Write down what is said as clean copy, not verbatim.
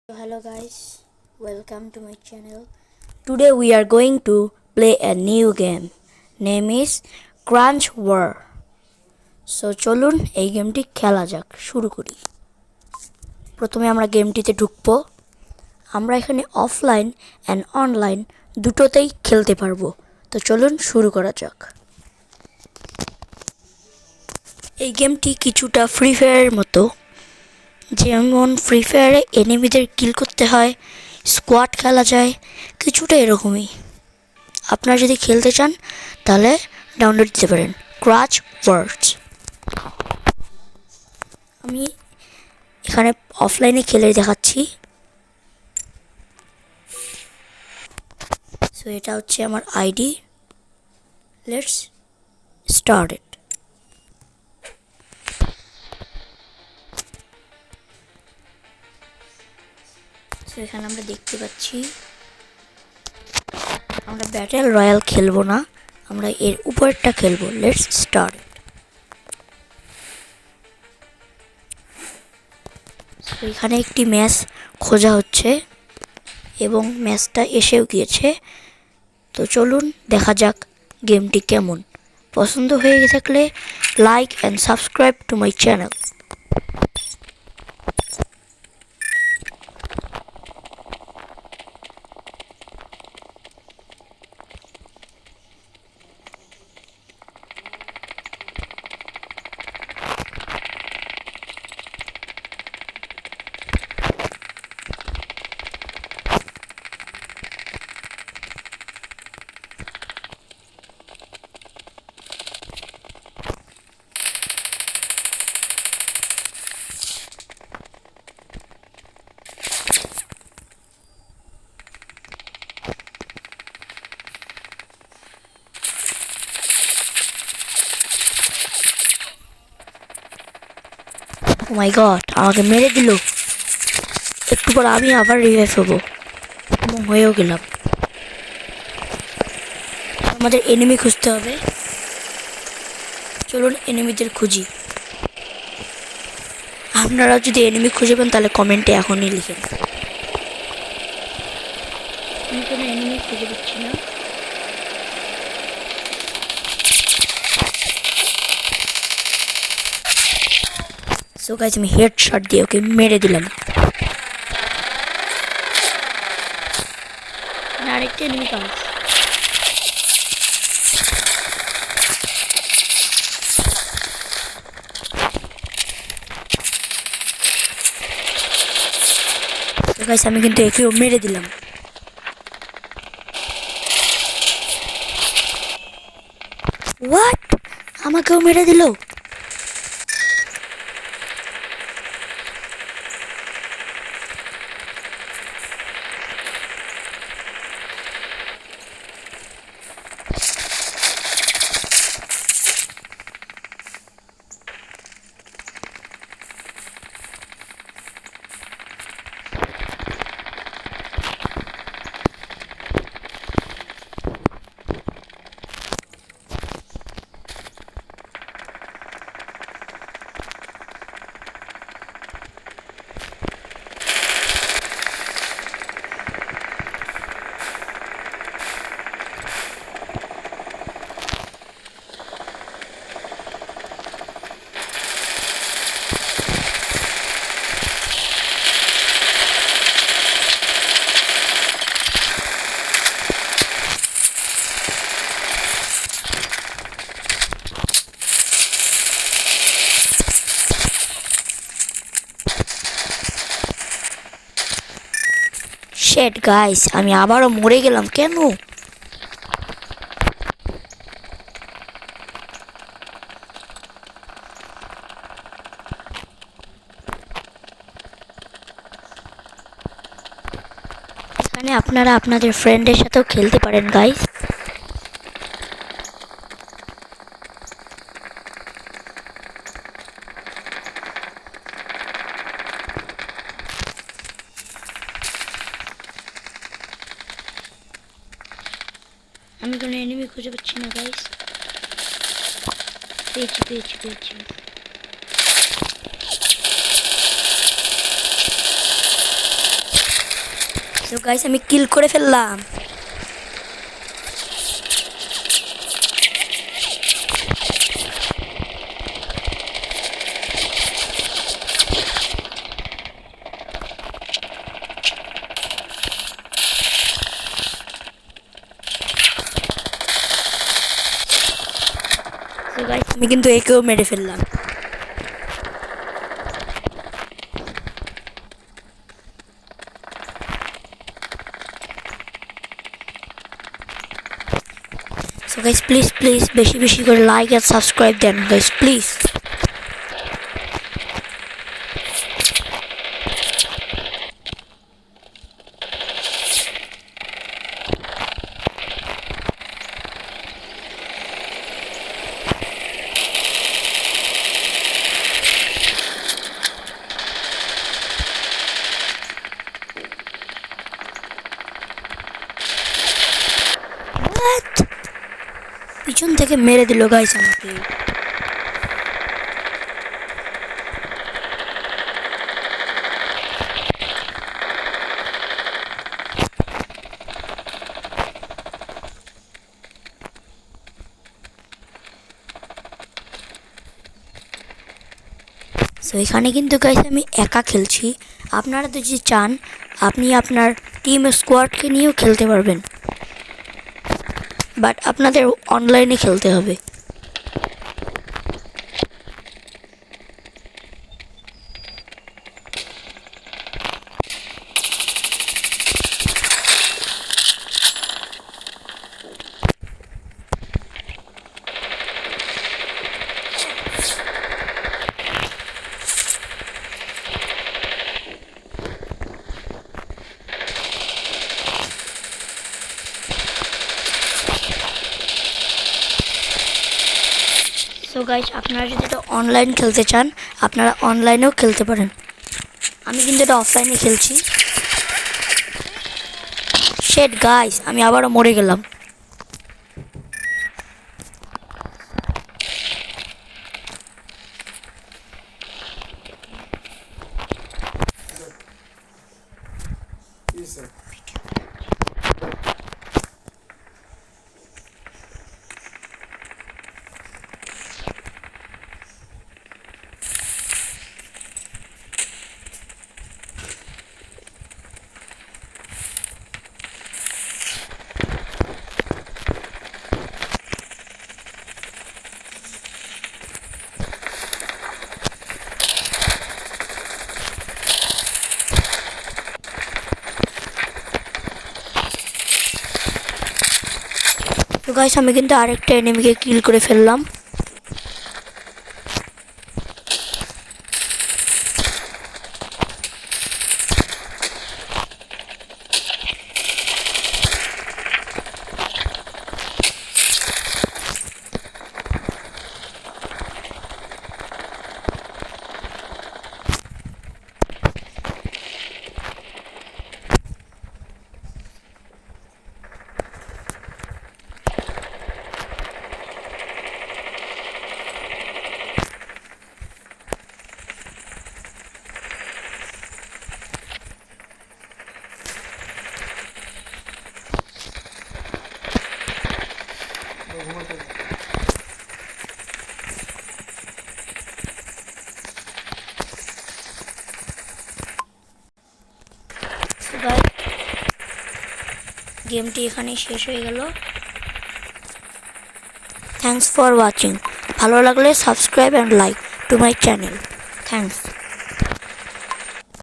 So hello guys, welcome to my channel. Today we are going to play a new game. Name is Crunch War. So চলুন এই গেমটি খেলা যাক, শুরু করি। প্রথমে আমরা গেমটিতে ঢুকবো। আমরা এখানে অফলাইন অ্যান্ড অনলাইন দুটোতেই খেলতে পারবো। তো চলুন শুরু করা যাক। এই গেমটি কিছুটা ফ্রি ফায়ারের মতো, যেমন ফ্রি ফায়ারে এনিমিদের কিল করতে হয়, স্কোয়াড খেলা যায়, কিছুটা এরকমই। আপনারা যদি খেলতে চান তাহলে ডাউনলোড দিতে পারেন ক্রাচ ওয়ার্ডস। আমি এখানে অফলাইনে খেলে দেখাচ্ছি। সো এটা হচ্ছে আমার ID. Let's start it. So এখানে আমরা দেখতে পাচ্ছি আমরা ব্যাটেল রয়্যাল খেলবো না, আমরা এর উপরটা খেলবো। Let's start. এখানে একটি ম্যাচ খোঁজা হচ্ছে এবং ম্যাচটা এসেও গিয়েছে। তো চলুন দেখা যাক গেমটি কেমন। পছন্দ হয়ে থাকলে like and subscribe to my channel. Oh my god, আমাকে মেরে দিল। একটু পর আমি আবার রিভাইভ হবো এবং হয়েও গেলাম। আমাদের এনিমি খুঁজতে হবে। চলুন এনিমিদের খুঁজি। আপনারা যদি এনিমি খুঁজে পান তাহলে কমেন্টে এখনই লিখেন। আমি কোনো এনিমি খুঁজে পাচ্ছি না। সো গাইস, আমি হেডশট দিয়ে ওকে মেরে দিলাম। আরেকটা এনিমি কাজ। গাইস, আমি কিন্তু একেও মেরে দিলাম। হোয়াট, আমাকেও মেরে দিল। শেট গাইস, আমি আবারও মরে গেলাম কেন? এখানে আপনারা আপনাদের ফ্রেন্ডের সাথেও খেলতে পারেন গাইস। আমি কোনো এনিমি খুঁজে পাচ্ছি না গাইস। পেয়েছি। সো গাইস আমি কিল করে ফেললাম। সো গাইস আমি কিন্তু একেও মেরে ফেললাম। So guys, please বেশি বেশি করে লাইক আর সাবস্ক্রাইব দেন গাইস প্লিজ। পিছন থেকে মেরে দিল গাইস আমাকে। সো এখানে কিন্তু গাইস আমি একা খেলছি। আপনারা যদি চান আপনি আপনার টিম স্কোয়াডকে নিয়েও খেলতে পারবেন, বাট আপনাদের অনলাইনে খেলতে হবে। সো গাইস আপনারা যদি এটা অনলাইন খেলতে চান আপনারা অনলাইনেও খেলতে পারেন। আমি কিন্তু এটা অফলাইনে খেলছি। শেট গাইস আমি আবারও মরে গেলাম। তো গাইস আমি কিন্তু আরেকটা এনিমিকে কিল করে ফেললাম। গেমটি এখানেই শেষ হয়ে গেল। Thanks for watching. ভালো লাগলে subscribe and like to my channel. Thanks.